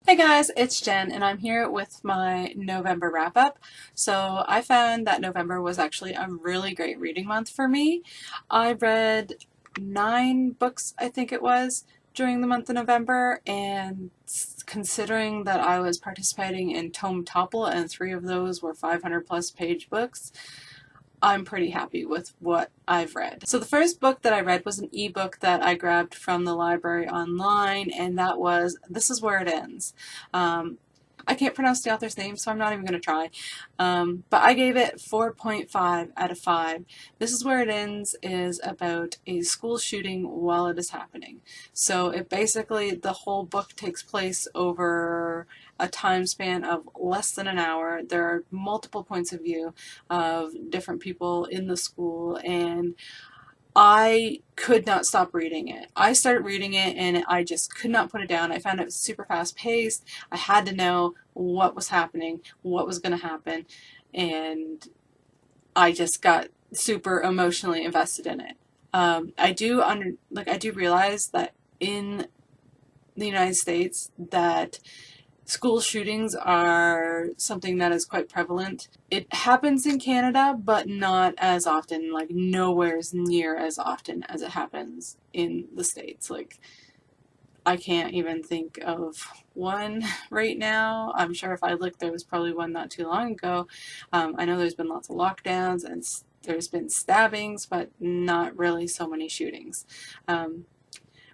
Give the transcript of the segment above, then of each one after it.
Hey guys, it's Jen and I'm here with my November wrap up. So I found that November was actually a really great reading month for me. I read 9 books, I think it was, during the month of November, and considering that I was participating in Tome Topple and 3 of those were 500 plus page books, I'm pretty happy with what I've read. So the first book that I read was an ebook that I grabbed from the library online, and that was This Is Where It Ends. I can't pronounce the author's name, so I'm not even going to try. But I gave it 4.5 out of 5. This Is Where It Ends is about a school shooting while it is happening. So it basically, the whole book takes place over a time span of less than an hour. There are multiple points of view of different people in the school, and I could not stop reading it. I started reading it and I just could not put it down. I found it super fast paced. I had to know what was happening, what was going to happen, and I just got super emotionally invested in it. I do realize that in the United States that school shootings are something that is quite prevalent. It happens in Canada, but not as often, like nowhere near as often as it happens in the States. Like, I can't even think of one right now. I'm sure if I looked, there was probably one not too long ago. I know there's been lots of lockdowns and there's been stabbings, but not really so many shootings.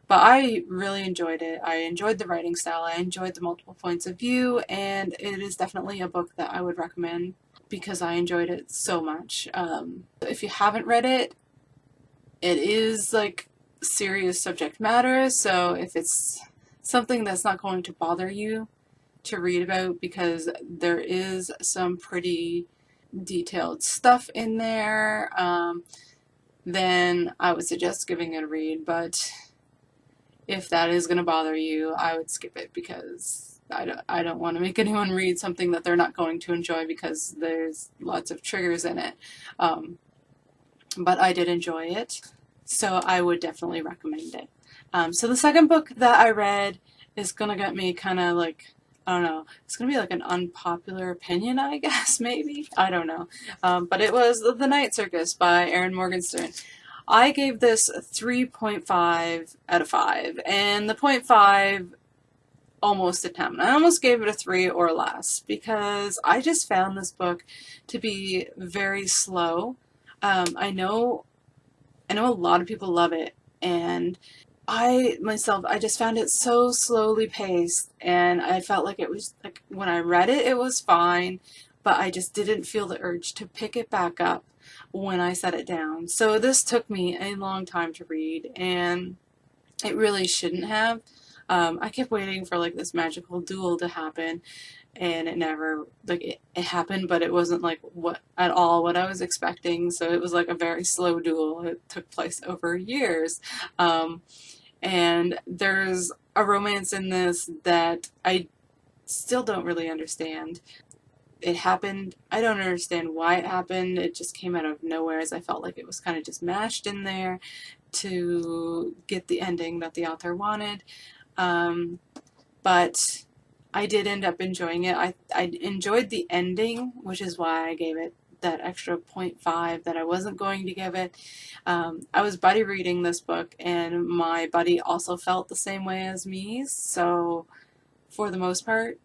But I really enjoyed it. I enjoyed the writing style. I enjoyed the multiple points of view, and it is definitely a book that I would recommend because I enjoyed it so much. If you haven't read it, it is like serious subject matter, so if it's something that's not going to bother you to read about, because there is some pretty detailed stuff in there, then I would suggest giving it a read. But if that is going to bother you, I would skip it because I don't want to make anyone read something that they're not going to enjoy because there's lots of triggers in it. But I did enjoy it, so I would definitely recommend it. So the second book that I read is going to get me kind of like, I don't know, it's going to be like an unpopular opinion, I guess, maybe? I don't know. But it was The Night Circus by Erin Morgenstern. I gave this a 3.5 out of 5, and the point 5 almost a 10. I almost gave it a 3 or less because I just found this book to be very slow. I know a lot of people love it, and I myself, I just found it so slowly paced, and I felt like it was like when I read it, it was fine, but I just didn't feel the urge to pick it back up when I set it down. So this took me a long time to read, and it really shouldn't have. I kept waiting for like this magical duel to happen, and it never, like, it happened, but it wasn't like what at all what I was expecting. So it was like a very slow duel. It took place over years. And there's a romance in this that I still don't really understand. It happened. I don't understand why it happened. It just came out of nowhere, as I felt like it was kind of just mashed in there to get the ending that the author wanted. But I did end up enjoying it. I enjoyed the ending, which is why I gave it that extra point 0.5 that I wasn't going to give it. I was buddy reading this book, and my buddy also felt the same way as me, so for the most part,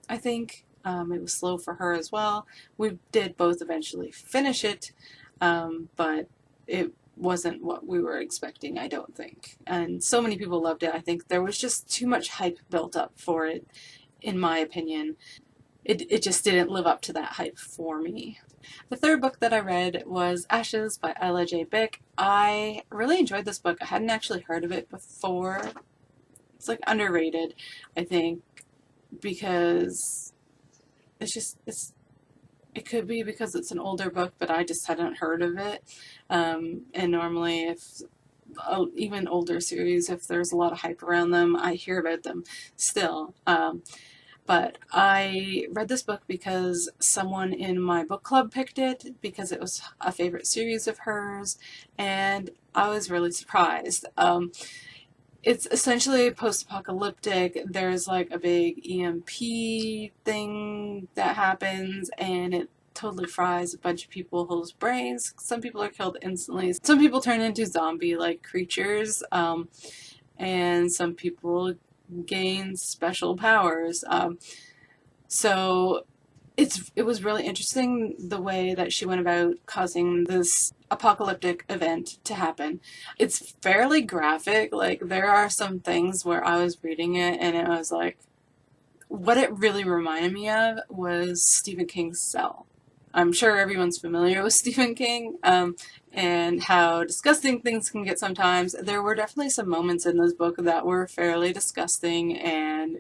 I think it was slow for her as well. We did both eventually finish it, but it wasn't what we were expecting, I don't think. And so many people loved it. I think there was just too much hype built up for it, in my opinion. It just didn't live up to that hype for me. The third book that I read was Ashes by Ella J. Bick. I really enjoyed this book. I hadn't actually heard of it before. It's like underrated, I think, because it could be because it's an older book, but I just hadn't heard of it. And normally, if even older series, if there's a lot of hype around them, I hear about them still. But I read this book because someone in my book club picked it because it was a favorite series of hers, and I was really surprised. It's essentially post-apocalyptic. There's like a big EMP thing that happens, and it totally fries a bunch of people's brains. Some people are killed instantly. Some people turn into zombie-like creatures, and some people gain special powers. So it was really interesting the way that she went about causing this apocalyptic event to happen. It's fairly graphic. Like, there are some things where I was reading it and it was like, what it really reminded me of was Stephen King's Cell. I'm sure everyone's familiar with Stephen King, and how disgusting things can get sometimes. There were definitely some moments in this book that were fairly disgusting and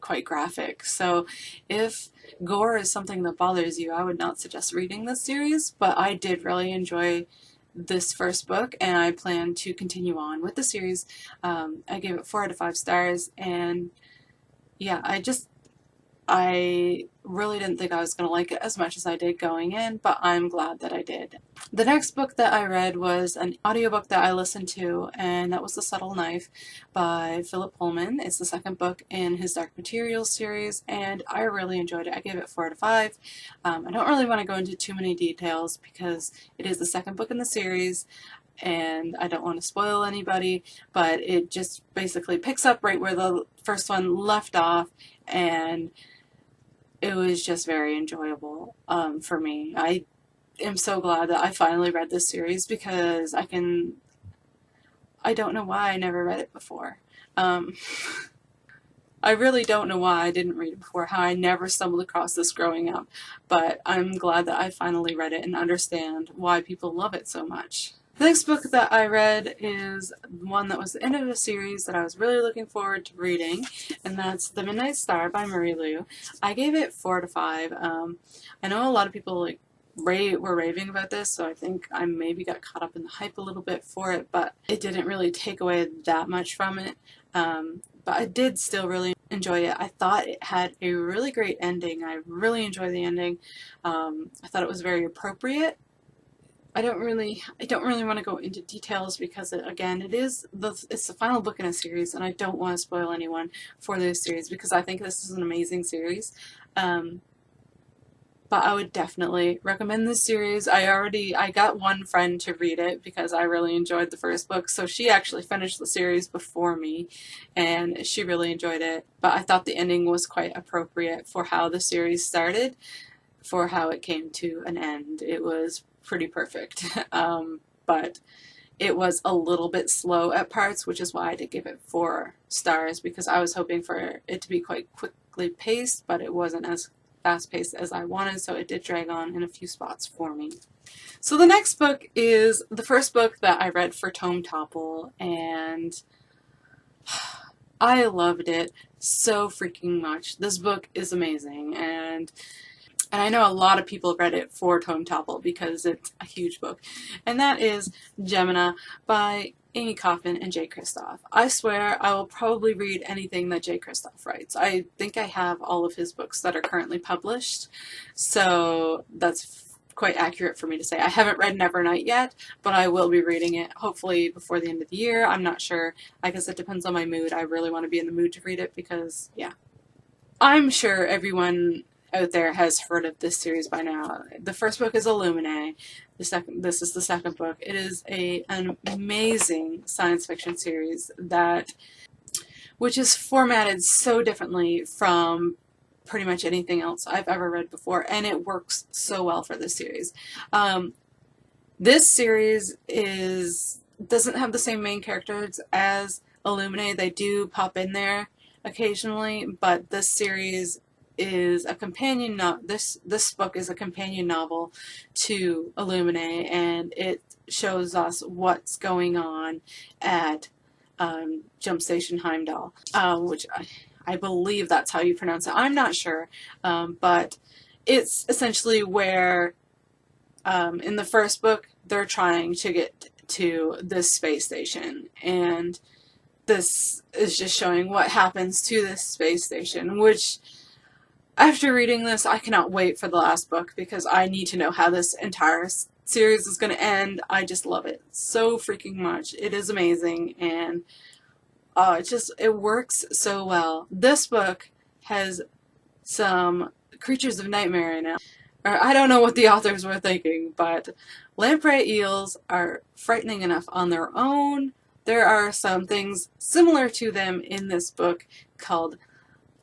quite graphic. So if gore is something that bothers you, I would not suggest reading this series, but I did really enjoy this first book, and I plan to continue on with the series. I gave it 4 out of 5 stars, and yeah, I really didn't think I was going to like it as much as I did going in, but I'm glad that I did. The next book that I read was an audiobook that I listened to, and that was The Subtle Knife by Philip Pullman. It's the second book in his Dark Materials series, and I really enjoyed it. I gave it 4 out of 5. I don't really want to go into too many details because it is the second book in the series, and I don't want to spoil anybody, but it just basically picks up right where the first one left off, and it was just very enjoyable for me. I am so glad that I finally read this series because I don't know why I never read it before. I really don't know why I didn't read it before, how I never stumbled across this growing up, but I'm glad that I finally read it and understand why people love it so much. The next book that I read is one that was the end of a series that I was really looking forward to reading, and that's The Midnight Star by Marie Lu. I gave it 4 out of 5. I know a lot of people were raving about this, so I think I maybe got caught up in the hype a little bit for it, but it didn't really take away that much from it. But I did still really enjoy it. I thought it had a really great ending. I really enjoyed the ending. I thought it was very appropriate. I don't really want to go into details because it's the final book in a series, and I don't want to spoil anyone for this series because I think this is an amazing series. But I would definitely recommend this series. I got one friend to read it because I really enjoyed the first book, so she actually finished the series before me, and she really enjoyed it. But I thought the ending was quite appropriate for how the series started, for how it came to an end. It was pretty perfect. But it was a little bit slow at parts, which is why I did give it 4 stars, because I was hoping for it to be quite quickly paced, but it wasn't as fast-paced as I wanted, so it did drag on in a few spots for me. So the next book is the first book that I read for Tome Topple, and I loved it so freaking much. This book is amazing, and I know a lot of people read it for Tome Topple because it's a huge book, and that is Gemina by Amy Kaufman and Jay Kristoff. I swear I will probably read anything that Jay Kristoff writes. I think I have all of his books that are currently published, so that's quite accurate for me to say. I haven't read Nevernight yet, but I will be reading it hopefully before the end of the year. I'm not sure. I guess it depends on my mood. I really want to be in the mood to read it because, yeah. I'm sure everyone out there has heard of this series by now. The first book is Illuminae. This is the second book. It is an amazing science fiction series which is formatted so differently from pretty much anything else I've ever read before, and it works so well for this series. This series doesn't have the same main characters as Illuminae. They do pop in there occasionally, but this series is a companion this book is a companion novel to Illuminae, and it shows us what's going on at Jump Station Heimdall, which I believe that's how you pronounce it. I'm not sure, but it's essentially where in the first book they're trying to get to this space station, and this is just showing what happens to this space station, which, after reading this, I cannot wait for the last book because I need to know how this entire series is going to end. I just love it so freaking much. It is amazing, and Oh, it works so well. This book has some creatures of nightmare in it. Or, I don't know what the authors were thinking, but lamprey eels are frightening enough on their own. There are some things similar to them in this book called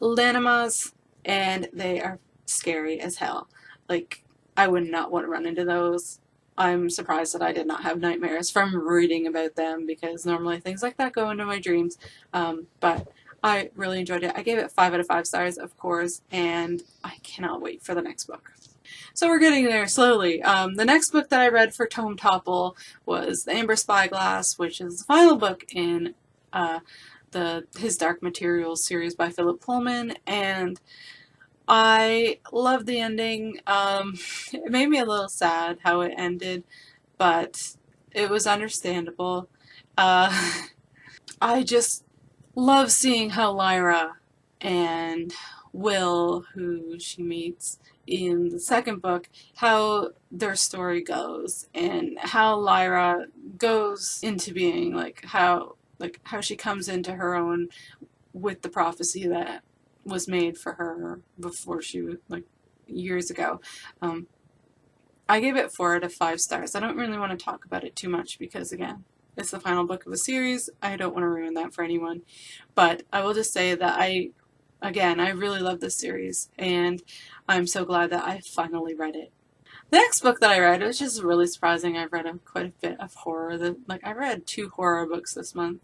lanimas, and they are scary as hell. Like, I would not want to run into those. I'm surprised that I did not have nightmares from reading about them, because normally things like that go into my dreams. But I really enjoyed it. I gave it 5 out of 5 stars, of course, and I cannot wait for the next book. So we're getting there slowly. The next book that I read for Tome Topple was The Amber Spyglass, which is the final book in his Dark Materials series by Philip Pullman, and I loved the ending. It made me a little sad how it ended, but it was understandable. I just love seeing how Lyra and Will, who she meets in the second book, how their story goes, and how Lyra goes into being, like how she comes into her own with the prophecy that was made for her before she was, like, years ago. I gave it 4 out of 5 stars. I don't really want to talk about it too much because, again, it's the final book of a series. I don't want to ruin that for anyone. But I will just say that I really love this series, and I'm so glad that I finally read it. The next book that I read, which is really surprising, I've read quite a bit of horror. I read 2 horror books this month,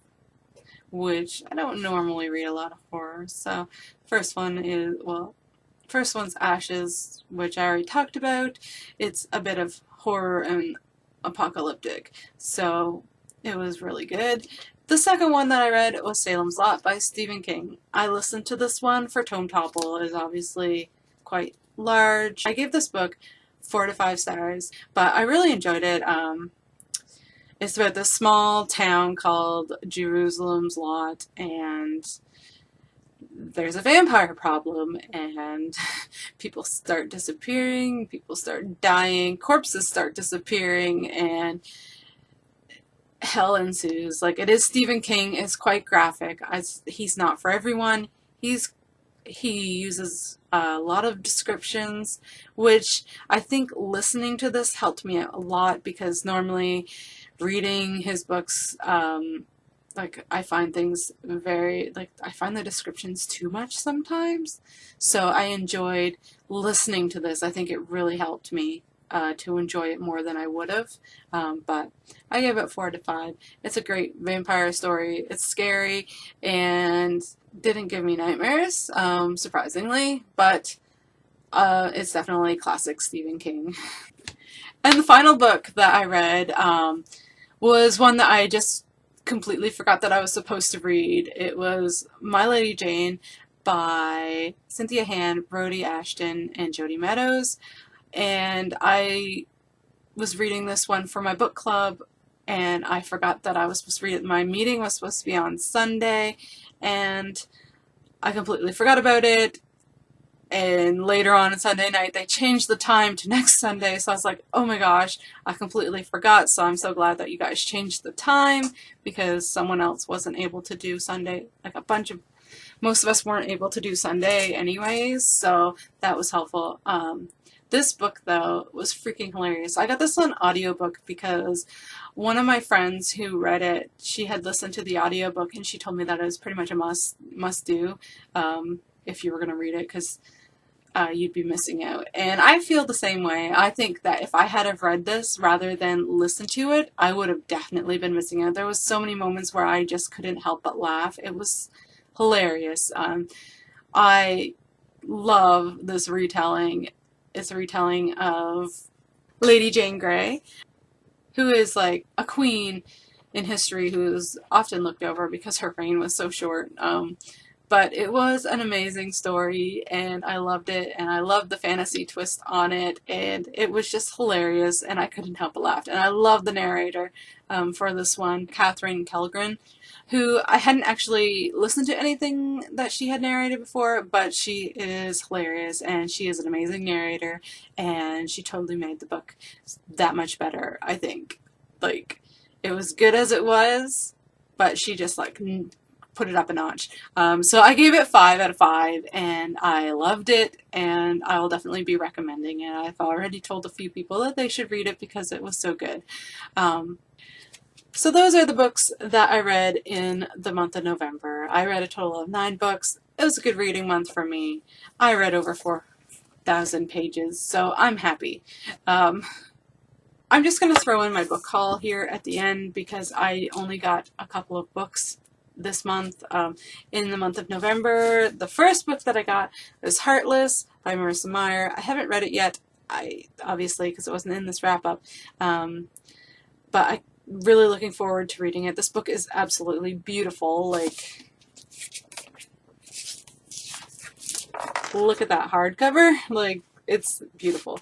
which I don't normally read a lot of horror. So first one's Ashes, which I already talked about. It's a bit of horror and apocalyptic, so it was really good. The second one that I read was Salem's Lot by Stephen King. I listened to this one for Tome Topple. It is obviously quite large. I gave this book 4 out of 5 stars, but I really enjoyed it. It's about this small town called Jerusalem's Lot, and there's a vampire problem, and people start disappearing, people start dying, corpses start disappearing, and hell ensues. Like, it is Stephen King. It's quite graphic. He's not for everyone. He uses a lot of descriptions, which I think listening to this helped me a lot, because normally reading his books, I find things I find the descriptions too much sometimes. So I enjoyed listening to this. I think it really helped me to enjoy it more than I would have. But I gave it 4 out of 5. It's a great vampire story. It's scary and didn't give me nightmares, surprisingly, but it's definitely classic Stephen King. And the final book that I read was one that I just completely forgot that I was supposed to read. It was My Lady Jane by Cynthia Hand, Brody Ashton, and Jody Meadows. And I was reading this one for my book club, and I forgot that I was supposed to read it. My meeting was supposed to be on Sunday, and I completely forgot about it. And later on Sunday night, they changed the time to next Sunday, so I was like, oh my gosh, I completely forgot. So I'm so glad that you guys changed the time, because someone else wasn't able to do Sunday. Most of us weren't able to do Sunday anyways, so that was helpful. This book, though, was freaking hilarious. I got this on audiobook because one of my friends who read it, she had listened to the audiobook, and she told me that it was pretty much a must do if you were going to read it, because you'd be missing out. And I feel the same way. I think that if I had have read this rather than listened to it, I would have definitely been missing out. There was so many moments where I just couldn't help but laugh. It was hilarious. I love this retelling. It's a retelling of Lady Jane Grey, who is like a queen in history who's often looked over because her reign was so short. But it was an amazing story, and I loved it, and I loved the fantasy twist on it, and it was just hilarious, and I couldn't help but laugh. And I love the narrator for this one, Catherine Kellgren, who I hadn't actually listened to anything that she had narrated before, but she is hilarious, and she is an amazing narrator, and she totally made the book that much better, I think. Like, it was good as it was, but she just, like, put it up a notch. So I gave it 5 out of 5, and I loved it, and I'll definitely be recommending it. I've already told a few people that they should read it because it was so good. So those are the books that I read in the month of November. I read a total of 9 books. It was a good reading month for me. I read over 4,000 pages, so I'm happy. I'm just going to throw in my book haul here at the end because I only got a couple of books this month. In the month of November, the first book that I got was Heartless by Marissa Meyer. I haven't read it yet, obviously, because it wasn't in this wrap-up, but I'm really looking forward to reading it. This book is absolutely beautiful. Like, look at that hardcover. Like, it's beautiful.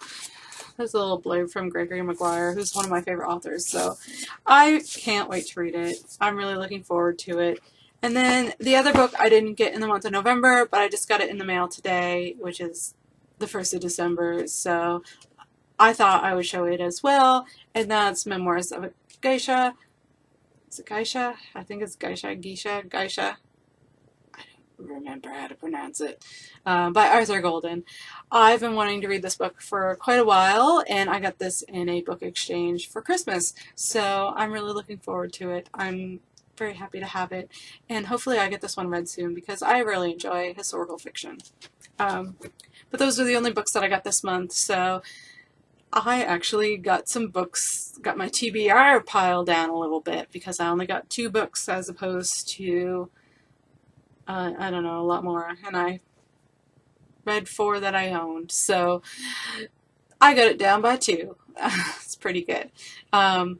There's a little blurb from Gregory Maguire, who's one of my favorite authors, so I can't wait to read it. I'm really looking forward to it. And then the other book I didn't get in the month of November, but I just got it in the mail today, which is the 1st of December, so I thought I would show it as well, and that's Memoirs of a Geisha. Is it Geisha? I think it's Geisha. I don't remember how to pronounce it. By Arthur Golden. I've been wanting to read this book for quite a while, and I got this in a book exchange for Christmas, so I'm really looking forward to it. I'm very happy to have it, and hopefully I get this one read soon because I really enjoy historical fiction. But those are the only books that I got this month, so I actually got some books, got my TBR piled down a little bit because I only got 2 books as opposed to, I don't know, a lot more, and I read 4 that I owned, so I got it down by 2. It's pretty good. So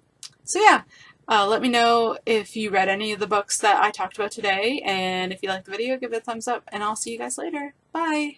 yeah, let me know if you read any of the books that I talked about today, and if you liked the video, give it a thumbs up, and I'll see you guys later. Bye!